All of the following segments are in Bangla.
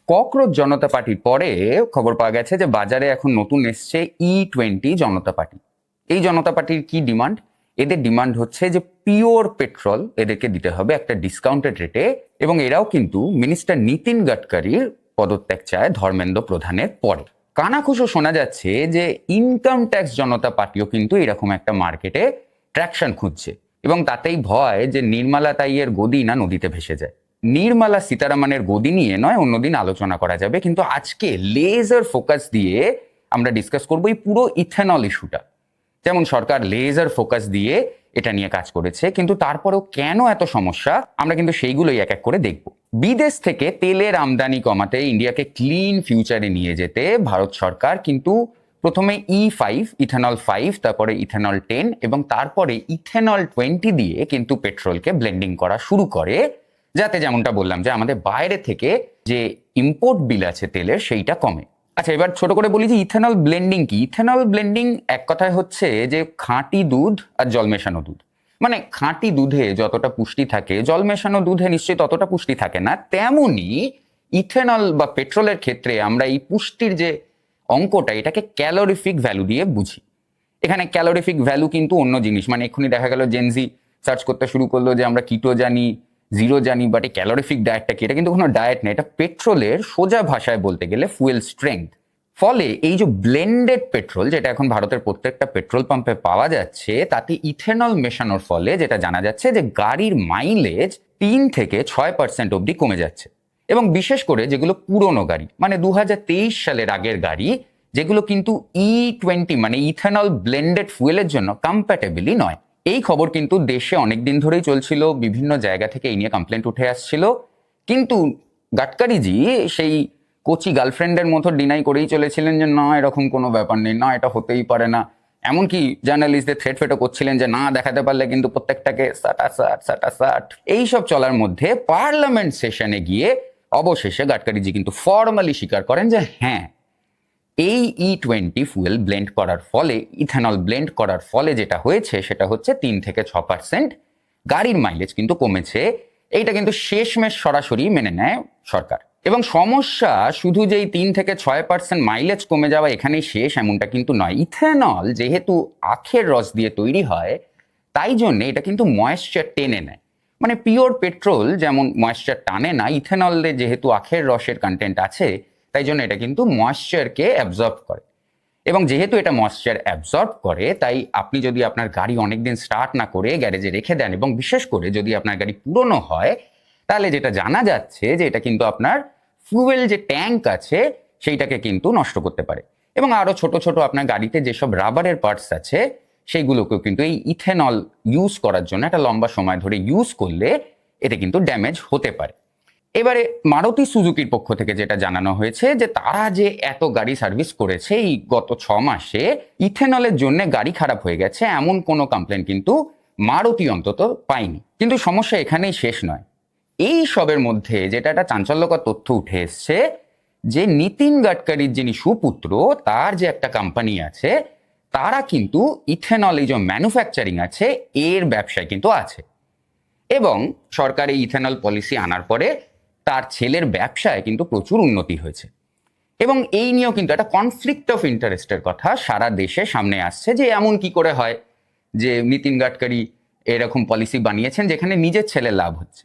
ককরোচ জনতা পার্টির পরে খবর পাওয়া গেছে যে বাজারে এখন নতুন এসছে E20 জনতা পার্টি। এই জনতা পার্টির কি ডিমান্ড? এদের ডিমান্ড হচ্ছে যে পিওর পেট্রোল এদেরকে দিতে হবে একটা ডিসকাউন্টেড রেটে, এবং এরাও কিন্তু মিনিস্টার নীতিন গাডকারির পদত্যাগ চায় ধর্মেন্দ্র প্রধানের পরে। কানাঘুষো শোনা যাচ্ছে যে ইনকাম ট্যাক্স জনতা পার্টিও কিন্তু এরকম একটা মার্কেটে ট্র্যাকশন খুঁজছে, এবং তাতেই ভয় যে নির্মলা তাইয়ের গদি না নদীতে ভেসে যায়। নির্মলা সীতারামনের গদি নিয়ে নয়, অন্যদিন আলোচনা করা যাবে, কিন্তু আজকে লেজার ফোকাস দিয়ে আমরা ডিসকাস করবো এই পুরো ইথেনল ইস্যুটা। যেমন সরকার লেজার ফোকাস দিয়ে এটা নিয়ে কাজ করেছে, কিন্তু তারপরেও কেন এত সমস্যা আমরা কিন্তু সেইগুলোই এক এক করে দেখব। বিদেশ থেকে তেলের আমদানি কমাতে, ইন্ডিয়াকে ক্লিন ফিউচারে নিয়ে যেতে ভারত সরকার কিন্তু প্রথমে E5 ইথেনল 5, তারপরে ইথেনল 10 এবং তারপরে ইথেনল 20 দিয়ে কিন্তু পেট্রোলকে ব্লেন্ডিং করা শুরু করে, যাতে যেমনটা বললাম যে আমাদের বাইরে থেকে যে ইম্পোর্ট বিল আছে তেলের সেইটা কমে। আচ্ছা, এবার ছোট করে বলি যে ইথেনল ব্লেন্ডিং কি। ইথেনল ব্লেন্ডিং এক কথায় হচ্ছে যে খাঁটি দুধ আর জল মেশানো দুধ, মানে খাঁটি দুধে যতটা পুষ্টি থাকে জল মেশানো দুধে নিশ্চয়ই ততটা পুষ্টি থাকে না, তেমনি ইথেনল বা পেট্রোলের ক্ষেত্রে আমরা এই পুষ্টির যে অঙ্কটা এটাকে ক্যালোরিফিক ভ্যালু দিয়ে বুঝি। এখানে ক্যালোরিফিক ভ্যালু কিন্তু অন্য জিনিস, মানে এক্ষুনি দেখা গেল জেনজি সার্চ করতে শুরু করলো যে আমরা কিটো জানি, জিরো জানি, বাট এই ক্যালোরিফিক ডায়েটটা কি? এটা কিন্তু কোনো ডায়েট নেই, এটা পেট্রোলের সোজা ভাষায় বলতে গেলে ফুয়েল স্ট্রেংথ। ফলে এই যে ব্লেন্ডেড পেট্রোল যেটা এখন ভারতের প্রত্যেকটা পেট্রোল পাম্পে পাওয়া যাচ্ছে, তাতে ইথেনল মেশানোর ফলে যেটা জানা যাচ্ছে যে গাড়ির মাইলেজ 3 থেকে 6% অবধি কমে যাচ্ছে। এবং বিশেষ করে যেগুলো পুরনো গাড়ি, মানে 2023 সালের আগের গাড়ি, যেগুলো কিন্তু E20 মানে ইথেনল ব্লেন্ডেড ফুয়েলের জন্য কম্প্যাটেবলই নয়। এই খবর কিন্তু দেশে অনেকদিন ধরেই চলছিল, বিভিন্ন জায়গা থেকে এই নিয়ে কমপ্লেন্ট উঠে আসছিল, কিন্তু গাডকারিজি সেই কোচি গার্লফ্রেন্ডের মতো ডিনাই করেই চলেছিলেন যে না, এরকম কোনো ব্যাপার নেই, না এটা হতেই পারে না। এমনকি জার্নালিস্টদের থ্রেট ফেটও করছিলেন যে না দেখাতে পারলে কিন্তু প্রত্যেকটাকে সাট। এইসব চলার মধ্যে পার্লামেন্ট সেশনে গিয়ে অবশেষে গাডকারিজি কিন্তু ফর্মালি স্বীকার করেন যে হ্যাঁ, এই E20 ফুয়েল ব্লেন্ড করার ফলে, ইথেনল ব্লেন্ড করার ফলে যেটা হয়েছে সেটা হচ্ছে 3 থেকে 6% গাড়ির মাইলেজ কিন্তু কমেছে। এইটা কিন্তু শেষমেশ সরাসরি মেনে নেয় সরকার। এবং সমস্যা শুধু যে 3 থেকে 6% মাইলেজ কমে যাওয়া এখানেই শেষ এমনটা কিন্তু নয়। ইথেনল যেহেতু আখের রস দিয়ে তৈরি হয়, তাই জন্য এটা কিন্তু ময়েশ্চার টেনে নেয়। মানে পিওর পেট্রোল যেমন ময়েশ্চার টানে না, ইথেনলে যেহেতু আখের রসের কন্টেন্ট আছে, তাই জন্য এটা কিন্তু ময়েশ্চারকে অ্যাবজর্ব করে। এবং যেহেতু এটা ময়েশ্চার অ্যাবজর্ব করে, তাই আপনি যদি আপনার গাড়ি অনেকদিন স্টার্ট না করে গ্যারেজে রেখে দেন, এবং বিশেষ করে যদি আপনার গাড়ি পুরনো হয়, তাহলে যেটা জানা যাচ্ছে যে এটা কিন্তু আপনার ফুয়েল যে ট্যাঙ্ক আছে সেইটাকে কিন্তু নষ্ট করতে পারে। এবং আরো ছোট ছোট আপনার গাড়িতে যেসব রাবারের পার্টস আছে সেইগুলোকেও কিন্তু এই ইথেনল ইউজ করার জন্য একটা লম্বা সময় ধরে ইউজ করলে এতে কিন্তু ড্যামেজ হতে পারে। এবারে মারুতি সুজুকির পক্ষ থেকে যেটা জানানো হয়েছে যে তারা যে এত গাড়ি সার্ভিস করেছে এই গত 6 মাসে, ইথেনলের জন্য গাড়ি খারাপ হয়ে গেছে এমন কোনো কমপ্লেন কিন্তু মারুতি অন্তত পায়নি। কিন্তু সমস্যা এখানেই শেষ নয়। এই সবের মধ্যে যেটা একটা চাঞ্চল্যকর তথ্য উঠে এসছে যে নীতিন গাডকারির যিনি সুপুত্র, তার যে একটা কোম্পানি আছে, তারা কিন্তু ইথেনল এই যে ম্যানুফ্যাকচারিং আছে এর ব্যবসায় কিন্তু আছে। এবং সরকার এই ইথেনল পলিসি আনার পরে তার ছেলের ব্যবসায় কিন্তু প্রচুর উন্নতি হয়েছে। এবং এই নিয়েও কিন্তু একটা কনফ্লিক্ট অফ ইন্টারেস্টের কথা সারা দেশে সামনে আসছে যে এমন কি করে হয় যে নীতিন গাডকারি এরকম পলিসি বানিয়েছেন যেখানে নিজের ছেলের লাভ হচ্ছে।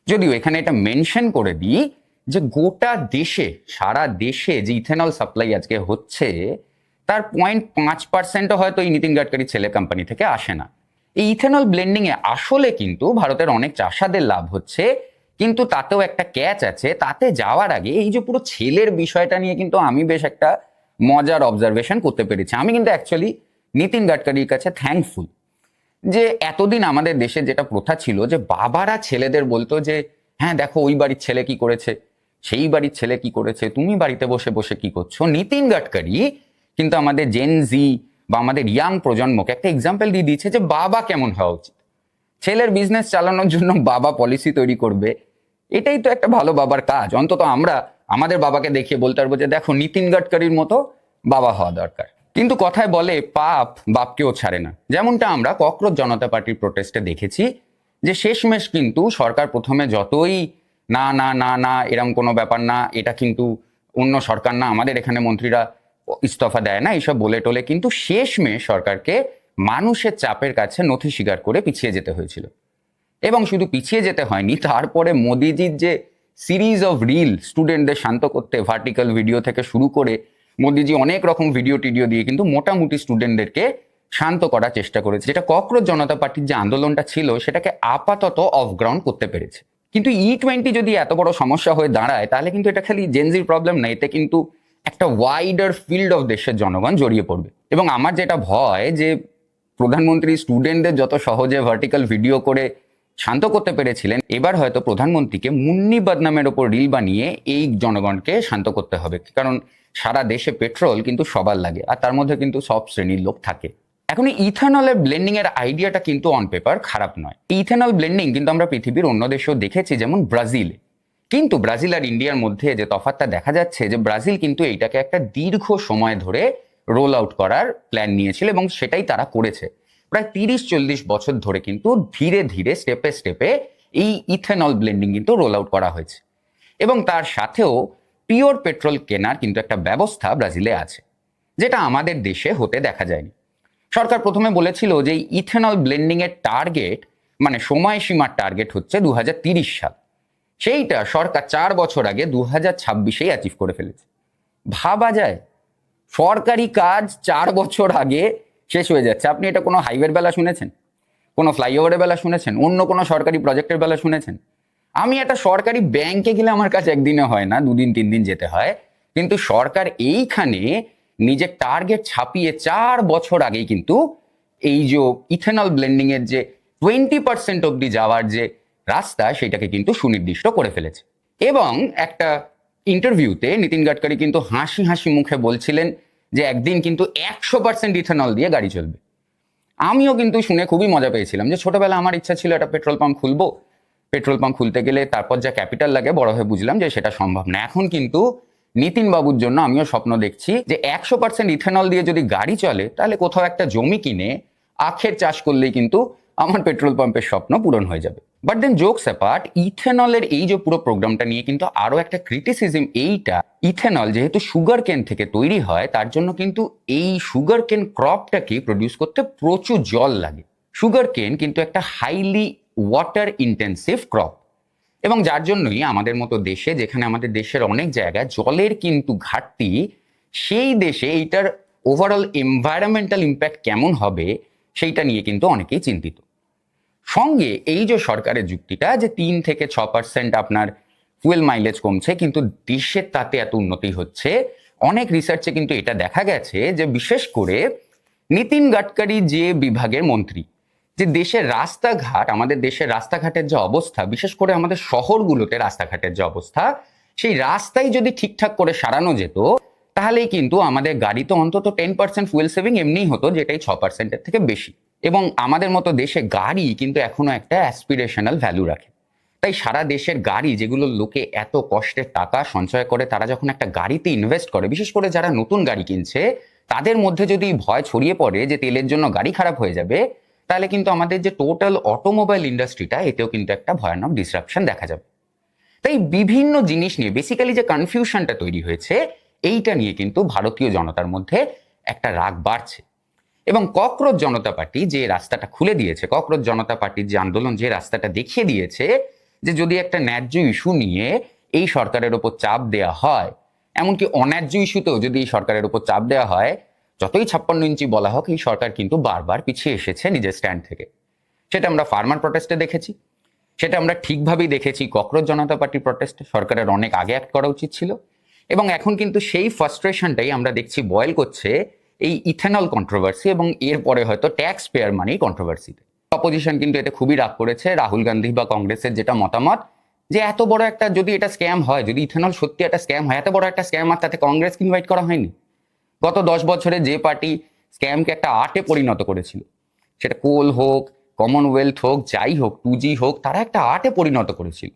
যদিও এখানে এটা মেনশন করে দিই যে গোটা দেশে, সারা দেশে যে ইথেনল সাপ্লাই আজকে হচ্ছে তার 0.5%ও হয়তো এই নীতিন গাডকারি ছেলে কোম্পানি থেকে আসে না। এই ইথেনল ব্লেন্ডিং এ আসলে কিন্তু ভারতের অনেক চাষাদের লাভ হচ্ছে, কিন্তু তাতেও একটা ক্যাচ আছে। তাতে যাওয়ার আগে এই যে পুরো ছেলের বিষয়টা নিয়ে কিন্তু আমি বেশ একটা মজার অবজারভেশন করতে পেরেছি। আমি কিন্তু অ্যাকচুয়ালি নীতিন গাডকারির কাছে থ্যাঙ্কফুল যে এতদিন আমাদের দেশে যেটা প্রথা ছিল যে বাবারা ছেলেদের বলতো যে হ্যাঁ দেখো ওই বাড়ির ছেলে কি করেছে, সেই বাড়ির ছেলে কি করেছে, তুমি বাড়িতে বসে বসে কি করছো। নীতিন গাডকারি কিন্তু আমাদের জেন জি বা আমাদের ইয়াং প্রজন্মকে একটা এক্সাম্পল দিয়ে দিয়েছে যে বাবা কেমন হওয়া উচিত। ছেলের বিজনেস চালানোর জন্য বাবা পলিসি তৈরি করবে, এটাই তো একটা ভালো বাবার কাজ। অন্তত আমরা আমাদের বাবাকে দেখিয়ে বলতে পারবো যে দেখো নীতিন গাডকারির মতো বাবা হওয়া দরকার। কিন্তু কথায় বলে পাপ বাপকেও ছাড়ে না, যেমনটা আমরা ককরোচ জনতা পার্টির প্রোটেস্টে দেখেছি যে শেষমেশ কিন্তু সরকার প্রথমে যতই না না না না, এরকম কোনো ব্যাপার না, এটা কিন্তু অন্য সরকার না, আমাদের এখানে মন্ত্রীরা ইস্তফা দেয় না, এইসব বলে টোলে কিন্তু শেষমেশ সরকারকে মানুষের চাপের কাছে নথি স্বীকার করে পিছিয়ে যেতে হয়েছিল। এবং শুধু পিছিয়ে যেতে হয়নি, তারপরে মোদিজির যে সিরিজ অফ রিল স্টুডেন্টদের শান্ত করতে, ভার্টিক্যাল ভিডিও থেকে শুরু করে মোদিজি অনেক রকম ভিডিও টিডিও দিয়ে কিন্তু মোটামুটি স্টুডেন্টদেরকে শান্ত করার চেষ্টা করেছে, যেটা ককরোচ জনতা পার্টির যে আন্দোলনটা ছিল সেটাকে আপাতত অফ গ্রাউন্ড করতে পেরেছে। কিন্তু E20 যদি এত বড় সমস্যা হয়ে দাঁড়ায়, তাহলে কিন্তু এটা খালি জেনজির প্রবলেম না, এতে কিন্তু একটা ওয়াইডার ফিল্ড অফ দেশের জনগণ জড়িয়ে পড়বে। এবং আমার যেটা ভয়, যে প্রধানমন্ত্রী স্টুডেন্টদের যত সহজে ভার্টিক্যাল ভিডিও করে শান্ত করতে পেরেছিলেন, এবার হয়তো প্রধানমন্ত্রীকে মুন্নি বদনামের ওপর রিল বানিয়ে এই জনগণকে শান্ত করতে হবে। কারণ সারা দেশে পেট্রোল কিন্তু সবার লাগে, আর তার মধ্যে কিন্তু সব শ্রেণীর লোক থাকে। এখন এই ইথানলের ব্লেন্ডিং এর আইডিয়াটা কিন্তু অন পেপার খারাপ নয়। ইথানল ব্লেন্ডিং কিন্তু আমরা পৃথিবীর অন্য দেশেও দেখেছি, যেমন ব্রাজিলে। কিন্তু ব্রাজিল আর ইন্ডিয়ার মধ্যে যে তফাৎটা দেখা যাচ্ছে, যে ব্রাজিল কিন্তু এইটাকে একটা দীর্ঘ সময় ধরে রোল আউট করার প্ল্যান নিয়েছিল, এবং সেটাই তারা করেছে। প্রায় 30-40 বছর ধরে কিন্তু ধীরে ধীরে স্টেপে স্টেপে এই ইথানল ব্লেন্ডিং কিন্তু রোল আউট করা হয়েছে। এবং তার সাথেও পিওর পেট্রোল কেনার কিন্তু একটা ব্যবস্থা ব্রাজিলে আছে, যেটা আমাদের দেশে হতে দেখা যায়নি। সরকার প্রথমে বলেছিল যে ইথানল ব্লেন্ডিং এর টার্গেট, মানে সময়সীমার টার্গেট হচ্ছে 2030 সাল। সেইটা সরকার 4 বছর আগে 2026-এই অ্যাচিভ করে ফেলেছে। ভাবা যায়, সরকারি কাজ 4 বছর আগে শেষ হয়ে যাচ্ছে। আপনি এটা কোনো হাইওয়ের বেলা শুনেছেন, কোনো ফ্লাইওভারের বেলা শুনেছেন, অন্য কোনো সরকারি প্রজেক্টের বেলা শুনেছেন? আমি একটা সরকারি ব্যাংকে গেলে আমার কাছে একদিনে হয় না, 2 দিন 3 দিন যেতে হয়। কিন্তু সরকার এইখানে নিজের টার্গেট ছাপিয়ে 4 বছর আগেই কিন্তু এই যে ইথানল ব্লেন্ডিং এর যে 20% অব্দি যাওয়ার যে রাস্তা, সেটাকে কিন্তু সুনির্দিষ্ট করে ফেলেছে। এবং একটা ইন্টারভিউতে নীতিন গাডকারি কিন্তু হাসি হাসি মুখে বলছিলেন যে একদিন কিন্তু 100% ইথানল দিয়ে গাড়ি চলবে। আমিও কিন্তু শুনে খুবই মজা পেয়েছিলাম, যে ছোটবেলা আমার ইচ্ছা ছিল একটা পেট্রোল পাম্প খুলবো। পেট্রোল পাম্প খুলতে গেলে তারপর যা ক্যাপিটাল লাগে, বড় হয়ে বুঝলাম যে সেটা সম্ভব না। এখন কিন্তু নীতিন বাবুর জন্য আমিও স্বপ্ন দেখছি যে 100% ইথানল দিয়ে যদি গাড়ি চলে, তাহলে কোথাও একটা জমি কিনে আখের চাষ করলেই কিন্তু আমার পেট্রোল পাম্পের স্বপ্ন পূরণ হয়ে যাবে। বাট দেন জোকস অ্যাপার্ট, ইথানলের এই যে পুরো প্রোগ্রামটা নিয়ে কিন্তু আরো একটা ক্রিটিসিজম এইটা, ইথানল যেহেতু সুগার কেন থেকে তৈরি হয়, তার জন্য কিন্তু এই সুগার কেন ক্রপটাকে প্রডিউস করতে প্রচুর জল লাগে। সুগার কেন কিন্তু একটা হাইলি ওয়াটার ইন্টেন্সিভ ক্রপ, এবং যার জন্যই আমাদের মতো দেশে, যেখানে আমাদের দেশের অনেক জায়গায় জলের কিন্তু ঘাটতি, সেই দেশে এইটার ওভারঅল এনভায়রনমেন্টাল ইম্প্যাক্ট কেমন হবে সেইটা নিয়ে কিন্তু অনেকেই চিন্তিত। সঙ্গে এই যে সরকারের যুক্তিটা, যে 3-6% আপনার ফুয়েল মাইলেজ কমছে, কিন্তু দেশের তাতে এত উন্নতি হচ্ছে, অনেক রিসার্চে কিন্তু এটা দেখা গেছে যে বিশেষ করে নীতিন গাডকারি যে বিভাগের মন্ত্রী, যে দেশের রাস্তাঘাট, আমাদের দেশের রাস্তাঘাটের যে অবস্থা, বিশেষ করে আমাদের শহরগুলোতে রাস্তাঘাটের যে অবস্থা, সেই রাস্তায় যদি ঠিকঠাক করে সারানো যেত, তাহলেই কিন্তু আমাদের গাড়িতে অন্তত 10% ফুয়েল সেভিং এমনিই হতো, যেটাই 6%-এর থেকে বেশি। এবং আমাদের মতো দেশে গাড়ি কিন্তু এখনো একটা অ্যাসপিরেশনাল ভ্যালু রাখে। তাই সারা দেশের গাড়ি, যেগুলো লোকে এত কষ্টের টাকা সঞ্চয় করে তারা যখন একটা গাড়িতে ইনভেস্ট করে, বিশেষ করে যারা নতুন গাড়ি কিনছে, তাদের মধ্যে যদি ভয় ছড়িয়ে পড়ে যে তেলের জন্য গাড়ি খারাপ হয়ে যাবে, তাহলে কিন্তু আমাদের যে টোটাল অটোমোবাইল ইন্ডাস্ট্রিটা, এতেও কিন্তু একটা ভয়ানক ডিসরাপশন দেখা যাবে। তাই বিভিন্ন জিনিস নিয়ে বেসিক্যালি যে কনফিউশনটা তৈরি হয়েছে, এইটা নিয়ে কিন্তু ভারতীয় জনতার মধ্যে একটা রাগ বাড়ছে। এবং ককরোচ জনতা পার্টি যে রাস্তাটা খুলে দিয়েছে, ককরোচ জনতা পার্টির যে আন্দোলন যে রাস্তাটা দেখিয়ে দিয়েছে, যে যদি একটা ন্যায্য ইস্যু নিয়ে এই সরকারের ওপর চাপ দেওয়া হয়, এমনকি অন্যায্য ইস্যুতেও যদি এই সরকারের ওপর চাপ দেওয়া হয়, যতই 56 ইঞ্চি বলা হোক, এই সরকার কিন্তু বারবার পিছিয়ে এসেছে নিজের স্ট্যান্ড থেকে। সেটা আমরা ফার্মার প্রটেস্টে দেখেছি, সেটা আমরা ঠিকভাবেই দেখেছি ককরোচ জনতা পার্টির প্রটেস্টে। সরকারের অনেক আগে অ্যাক্ট করা উচিত ছিল। এবং এখন কিন্তু সেই ফ্রাস্ট্রেশনটাই আমরা দেখছি বয়েল করছে এই ইথানল কন্ট্রোভার্সি, এবং এরপরে হয়তো ট্যাক্স পেয়ার মানি কন্ট্রোভার্সিতে। অপোজিশন কিন্তু এতে খুবই রাগ করেছে। রাহুল গান্ধী বা কংগ্রেসের যেটা মতামত, যে এত বড় একটা যদি এটা স্ক্যাম হয়, যদি ইথানল সত্যি একটা স্ক্যাম হয়, এত বড় একটা স্ক্যাম, আর তাতে কংগ্রেসকে ইনভাইট করা হয়নি। গত 10 বছরে যে পার্টি স্ক্যামকে একটা আর্টে পরিণত করেছিল, সেটা কোল হোক, কমনওয়েলথ হোক, যাই হোক, 2G হোক, তারা একটা আর্টে পরিণত করেছিল।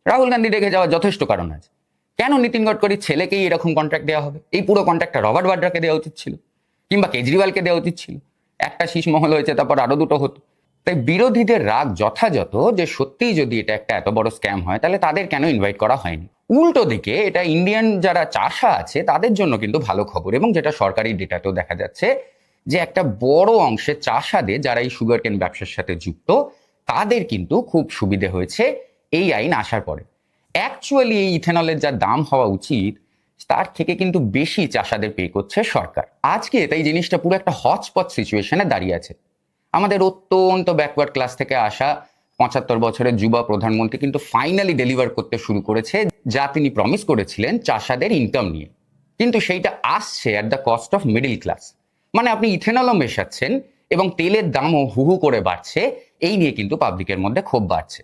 রাহুল গান্ধী রেগে যাওয়ার যথেষ্ট কারণ আছে। কেন নীতিন গডকরির ছেলেকেই এরকম কন্ট্রাক্ট দেওয়া হবে? এই পুরো কন্ট্রাক্টটা রবার্ট বাড্রাকে দেওয়া উচিত ছিল, কিংবা কেজরিওয়ালকে দেওয়া উচিত ছিল। একটা শীষ মহল হয়েছে, তারপর আরো দুটো হতো। তাই বিরোধীদের রাগ যথাযথ যে সত্যিই যদি এটা একটা এত বড় স্ক্যাম হয় তাহলে তাদের কেন ইনভাইট করা হয়নি। উল্টো দিকে এটা ইন্ডিয়ান যারা চাষা আছে তাদের জন্য কিন্তু ভালো খবর, এবং যেটা সরকারি ডেটাতেও দেখা যাচ্ছে যে একটা বড় অংশের চাষাদের যারা এই সুগার কেন ব্যবসার সাথে যুক্ত তাদের কিন্তু খুব সুবিধে হয়েছে এই আইন আসার পরে। অ্যাকচুয়ালি এই ইথেনলের যা দাম হওয়া উচিত তার থেকে কিন্তু বেশি চাষাদের পে করছে সরকার। আজকে তাই জিনিসটা পুরো একটা হটস্পট সিচুয়েশনে দাঁড়িয়ে আছে। আমাদের অত্যন্ত ব্যাকওয়ার্ড ক্লাস থেকে আসা ৭৫ বছরের যুবা প্রধানমন্ত্রী কিন্তু ফাইনালি ডেলিভার করতে শুরু করেছে যা তিনি প্রমিস করেছিলেন চাষাদের ইনকাম নিয়ে, কিন্তু সেইটা আসছে at the cost of middle class. মানে আপনি ইথেনলও মেশাচ্ছেন এবং তেলের দামও হু করে বাড়ছে, এই নিয়ে কিন্তু পাবলিকের মধ্যে ক্ষোভ বাড়ছে।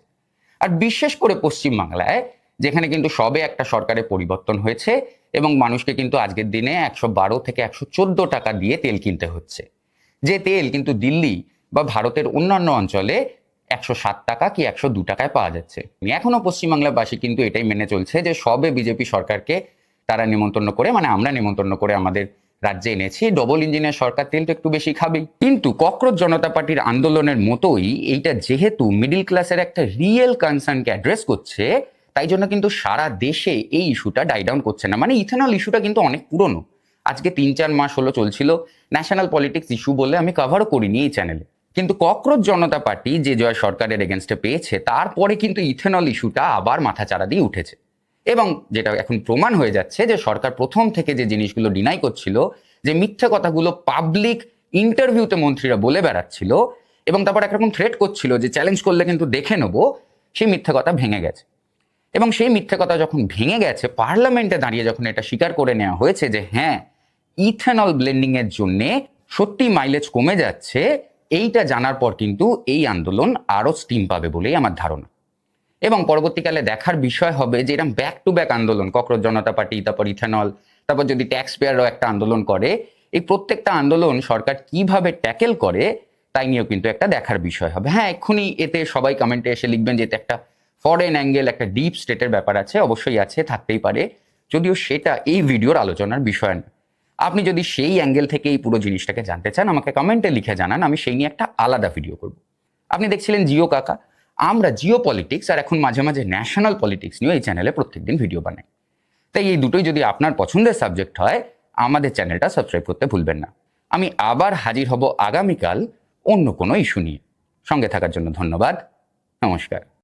আর বিশেষ করে পশ্চিমবাংলায় যেখানে কিন্তু সবে একটা সরকারের পরিবর্তন হয়েছে এবং মানুষকে কিন্তু আজকের দিনে ১১২ থেকে ১১৪ টাকা দিয়ে তেল কিনতে হচ্ছে, যে তেল কিন্তু দিল্লি বা ভারতের অন্যান্য অঞ্চলে ১০৭ টাকা কি ১০২ টাকায় পাওয়া যাচ্ছে। এখনো পশ্চিমবাংলাবাসী কিন্তু এটাই মেনে চলছে যে সবে বিজেপি সরকারকে তারা নিমন্ত্রণ করে, মানে আমরা নিমন্ত্রণ করে আমাদের রাজ্যে এনেছি, ডবল ইঞ্জিনের সরকার তেল তো একটু বেশি খাবেই। কিন্তু ককরোচ জনতা পার্টির আন্দোলনের মতোই এইটা যেহেতু মিডিল ক্লাসের একটা রিয়েল কনসার্নকে অ্যাড্রেস করছে, তাই জন্য কিন্তু সারা দেশে এই ইস্যুটা ডাই ডাউন করছে না। মানে ইথেনল ইস্যুটা কিন্তু অনেক পুরনো, আজকে ৩-৪ মাস হলো চলছিল, ন্যাশনাল পলিটিক্স ইস্যু বলে আমি কভারও করিনি এই চ্যানেলে। কিন্তু ককরোচ জনতা পার্টি যে জয় সরকারের এগেনস্টে পেয়েছে তারপরে কিন্তু ইথেনল ইস্যুটা আবার মাথাচাড়া দিয়ে উঠেছে, এবং যেটা এখন প্রমাণ হয়ে যাচ্ছে যে সরকার প্রথম থেকে যে জিনিসগুলো ডিনাই করছিল, যে মিথ্যে কথাগুলো পাবলিক ইন্টারভিউতে মন্ত্রীরা বলে বেড়াচ্ছিল এবং তারপর একরকম থ্রেট করছিল যে চ্যালেঞ্জ করলে কিন্তু দেখে নেবো, সেই মিথ্যে কথা ভেঙে গেছে। এবং সেই মিথ্যে কথা যখন ভেঙে গেছে, পার্লামেন্টে দাঁড়িয়ে যখন এটা স্বীকার করে নেওয়া হয়েছে যে হ্যাঁ ইথেনল ব্লেন্ডিং এর জন্য সত্যি মাইলেজ কমে যাচ্ছে, এইটা জানার পর কিন্তু এই আন্দোলন আরো স্টিম পাবে বলেই আমার ধারণা। এবং পরবর্তীকালে দেখার বিষয় হবে যে এরকম ব্যাক টু ব্যাক আন্দোলন, ককরোচ জনতা পার্টি, তারপর ইথেনল, তারপর যদি ট্যাক্স পেয়ারও একটা আন্দোলন করে, এই প্রত্যেকটা আন্দোলন সরকার কিভাবে ট্যাকেল করে তাই নিয়েও কিন্তু একটা দেখার বিষয় হবে। হ্যাঁ, এক্ষুনি এতে সবাই কমেন্টে এসে লিখবেন যে এতে একটা ফরেন অ্যাঙ্গেল, একটা ডিপ স্টেটের ব্যাপার আছে, অবশ্যই আছে, থাকতেই পারে, যদিও সেটা এই ভিডিওর আলোচনার বিষয় না। আপনি যদি সেই অ্যাঙ্গেল থেকে এই পুরো জিনিসটাকে জানতে চান আমাকে কমেন্টে লিখে জানান, আমি সেই নিয়ে একটা আলাদা ভিডিও করব। আপনি দেখছিলেন জিও কাকা, আমরা জিও পলিটিক্স আর এখন মাঝে মাঝে ন্যাশনাল পলিটিক্স নিয়ে এই চ্যানেলে প্রত্যেকদিন ভিডিও বানাই। তাই এই দুটোই যদি আপনার পছন্দের সাবজেক্ট হয় আমাদের চ্যানেলটা সাবস্ক্রাইব করতে ভুলবেন না। আমি আবার হাজির হব আগামীকাল অন্য কোনো ইস্যু নিয়ে। সঙ্গে থাকার জন্য ধন্যবাদ। নমস্কার।